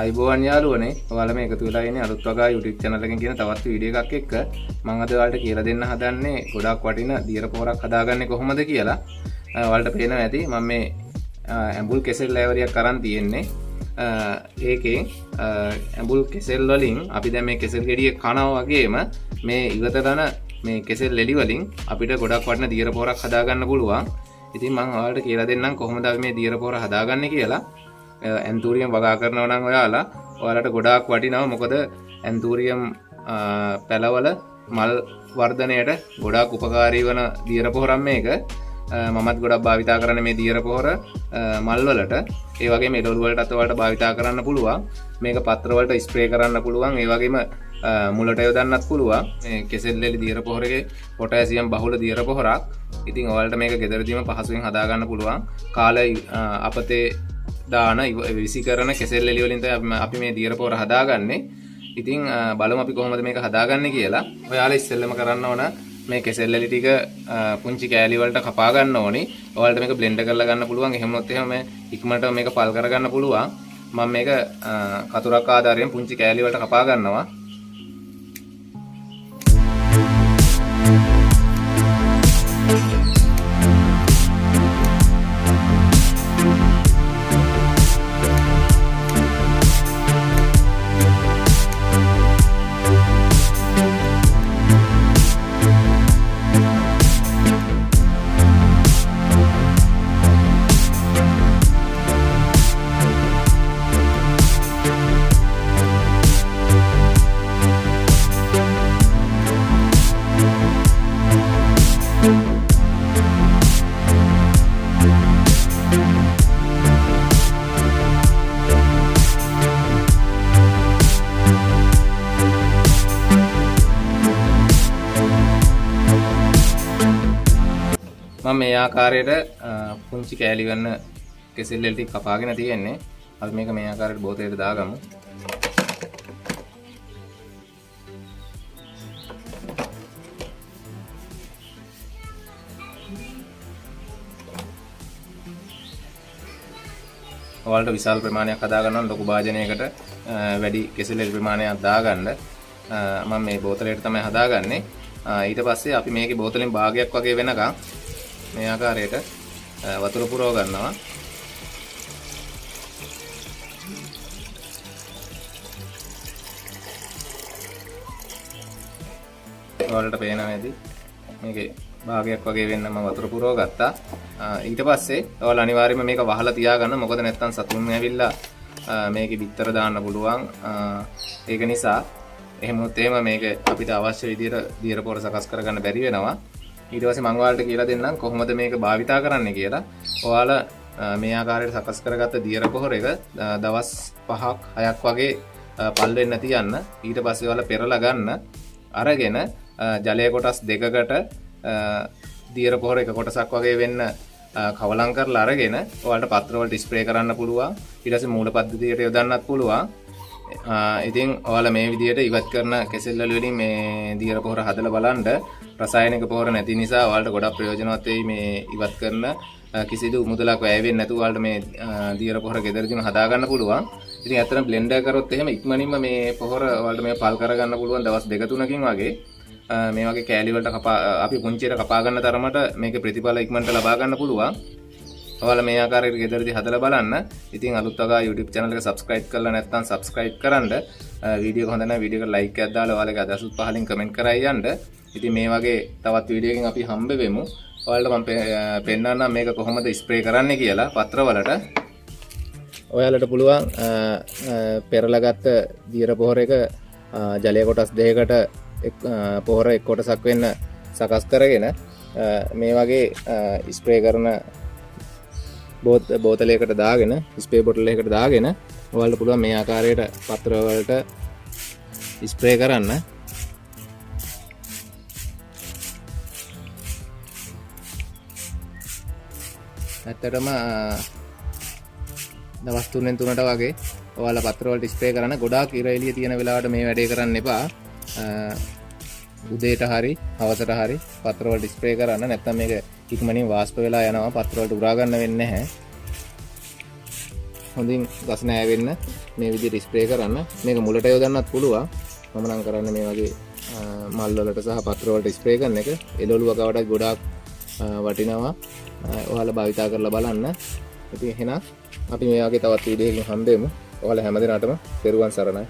අයිබෝවන් යාළුවනේ ඔයාලා මේ එකතු වෙලා ඉන්නේ අලුත් වගා YouTube channel එකකින් කියන තවත් වීඩියෝ එකක් එක්ක මම අද ඔයාලට කියලා දෙන්න හදන්නේ ගොඩක් වටින දියර පොහොරක් හදාගන්නේ කොහොමද කියලා. ඔයාලට පේනවා ඇති මම මේ ඇඹුල් කෙසෙල් ලෑවරියක් අරන් තියෙන්නේ. ඒකෙන් ඇඹුල් කෙසෙල් වලින් අපි දැන් මේ කෙසෙල් ගෙඩිය කනවා වගේම මේ ඉවත දන මේ කෙසෙල් ලෙලි වලින් අපිට ගොඩක් වටින දියර පොහොරක් හදාගන්න පුළුවන්. ඉතින් මම ඔයාලට කියලා දෙන්නම් කොහොමද අපි මේ දියර පොහොර හදාගන්නේ කියලා. ඇන්තූරියම් වගා කරනවා නම් ඔයාලට ගොඩාක් වටිනවා. මොකද ඇන්තූරියම් පැලවල මල් වර්ධනයට ගොඩාක් උපකාරී වන දියර පොහොරක් මේක. මමත් ගොඩක් භාවිතා කරන්නේ මේ දියර පොහොර මල් වලට. ඒ වගේම එළවලු වලටත් ඔයාලට භාවිතා කරන්න පුළුවන්. මේක පත්‍ර වලට ස්ප්‍රේ කරන්න පුළුවන්. ඒ වගේම මුලට යොදන්නත් පුළුවන්. මේ කෙසෙල් ලෙලි දියර පොහොරේ පොටෑසියම් බහුල දියර පොහොරක්. ඉතින් ඔයාලට මේක ගෙදරදීම පහසුවෙන් හදා ගන්න පුළුවන්. කාලේ අපතේ දාන විසි කරන කෙසෙල් එළි වලින් තමයි අපි මේ දියර පොහොර හදාගන්නේ. ඉතින් බලමු අපි කොහොමද මේක හදාගන්නේ කියලා. ඔයාලා ඉස්සෙල්ලම කරන්න ඕන මේ කෙසෙල් එළි ටික පුංචි කෑලි වලට කපා ගන්න ඕනි. ඔයාලට මේක බ්ලෙන්ඩ් කරලා ගන්න පුළුවන්. එහෙම නැත්නම් එහෙම ඉක්මනට මේක පල් කරගන්න පුළුවන්. මම මේක කතුරක් ආධාරයෙන් පුංචි කෑලි වලට කපා ගන්නවා. මම මේ ආකාරයට පුංචි කෑලි ගන්න කෙසෙල් වල ටික කපාගෙන තියෙන්නේ. අපි මේක මේ ආකාරයට බෝතලෙට දාගමු. ඔයාලට විශාල ප්‍රමාණයක් හදා ගන්න ලොකු භාජනයකට වැඩි කෙසෙල් වල ප්‍රමාණයක් දාගන්න. මම මේ බෝතලෙට තමයි හදාගන්නේ. ඊට පස්සේ අපි මේකේ බෝතලෙන් භාගයක් වගේ වෙනකන් මේ ආකාරයට වතුර පුරව ගන්නවා. ඔයාලට පේනවා ඇති මේකේ භාගයක් වගේ වෙන්න මම වතුර පුරව ගත්තා. ඊට පස්සේ ඔයාලා අනිවාර්යයෙන්ම මේක වහලා තියාගන්න. මොකද නැත්තම් සතුන් ඇවිල්ලා මේකේ බිත්තර දාන්න පුළුවන්. ඒක නිසා එහෙමත් එහෙම මේක අපිට අවශ්‍ය විදිහට දියර පොහොර සකස් කරගන්න බැරි වෙනවා. ඊට පස්සේ මම ඔයාලට කියලා දෙන්නම් කොහොමද මේක භාවිතා කරන්න කියලා. ඔයාලා මේ ආකාරයට සකස් කරගත්ත දියර පොහොර එක දවස් 5ක් 6ක් වගේ පල් වෙන්න තියන්න. ඊට පස්සේ ඔයාලා පෙරලා ගන්න. අරගෙන ජලය කොටස් දෙකකට දියර පොහොර එක කොටසක් වගේ වෙන්න කවලම් කරලා අරගෙන ඔයාලට පත්‍ර වලට ස්ප්‍රේ කරන්න පුළුවන්. ඊට පස්සේ මූල පද්ධතියට යොදන්නත් පුළුවන්. ඉතින් ඔයාලා මේ විදිහට ඉවත් කරන කෙසෙල් වලින් මේ දියර පොහොර හදලා බලන්න. රසායනික පොහොර නැති නිසා ඔයාලට ගොඩක් ප්‍රයෝජනවත් වෙයි මේ ඉවත් කරන කිසිදු මුදලක් වැය වෙන්නේ නැතුව ඔයාලට මේ දියර පොහොර ගෙදරදීම හදා ගන්න පුළුවන්. ඉතින් ඇත්තටම බ්ලෙන්ඩර් කරොත් එහෙම ඉක්මනින්ම මේ පොහොර ඔයාලට මේ පල් කරගන්න පුළුවන් දවස් 2-3කින් වගේ. මේ වගේ කෑලි වලට අපි පුංචියට කපා ගන්න තරමට මේක ප්‍රතිඵල ඉක්මනට ලබා ගන්න පුළුවන්. ඔයාලා මේ ආකාරයට ගෙදරදී හදලා බලන්න. ඉතින් අලුත් වගා YouTube channel එක subscribe කරලා නැත්නම් subscribe කරන්න. වීඩියෝ එක හොඳ නම් වීඩියෝ එකට like එකක් දාලා ඔයාලගේ අදහස් පහලින් comment කරයි යන්න. ඉතින් මේ වගේ තවත් වීඩියෝ එකකින් අපි හම්බ වෙමු. ඔයාලට මම පෙන්නන්නම් මේක කොහොමද ස්ප්‍රේ කරන්නේ කියලා පත්‍ර වලට. ඔයාලට පුළුවන් පෙරලා ගත්ත දියර පොහොර එක ජලය කොටස් දෙකකට පොහොර එක් කොටසක් වෙන්න සකස් කරගෙන මේ වගේ ස්ප්‍රේ කරන බෝතලයකට දාගෙන ස්ප්‍රේ බොටල් එකකට දාගෙන ඔයාලට පුළුවන් මේ ආකාරයට පත්‍ර වලට ස්ප්‍රේ කරන්න. ඇත්තටම දවස් 3-3ට වගේ ඔයාලා පත්‍ර වලට ස්ප්‍රේ කරන්න. ගොඩාක් ඉර එළිය තියෙන වෙලාවට මේ වැඩේ කරන්න එපා. උදේට හරි හවසට හරි පත්‍ර වලට ස්ප්‍රේ කරන්න. නැත්නම් මේක ඉක්මනින් වාෂ්ප වෙලා යනවා. පත්‍ර වලට උරා ගන්න වෙන්නේ නැහැ. හොඳින් ගස් නැහැ වෙන්න මේ විදිහට ස්ප්‍රේ කරන්න. මේක මුලට යොදන්නත් පුළුවන්. මම නම් කරන්නේ මේ වගේ මල් වලට සහ පත්‍ර වලට ස්ප්‍රේ කරන එක. එළවලු වගාවටත් ගොඩාක් වටිනවා. ඔයාලා භාවිතා කරලා බලන්න. ඉතින් එහෙනම් අපි මේ වගේ තවත් වීඩියෝ එකකින් හම්බෙමු. ඔයාලා හැමදෙනාටම තෙරුවන් සරණයි.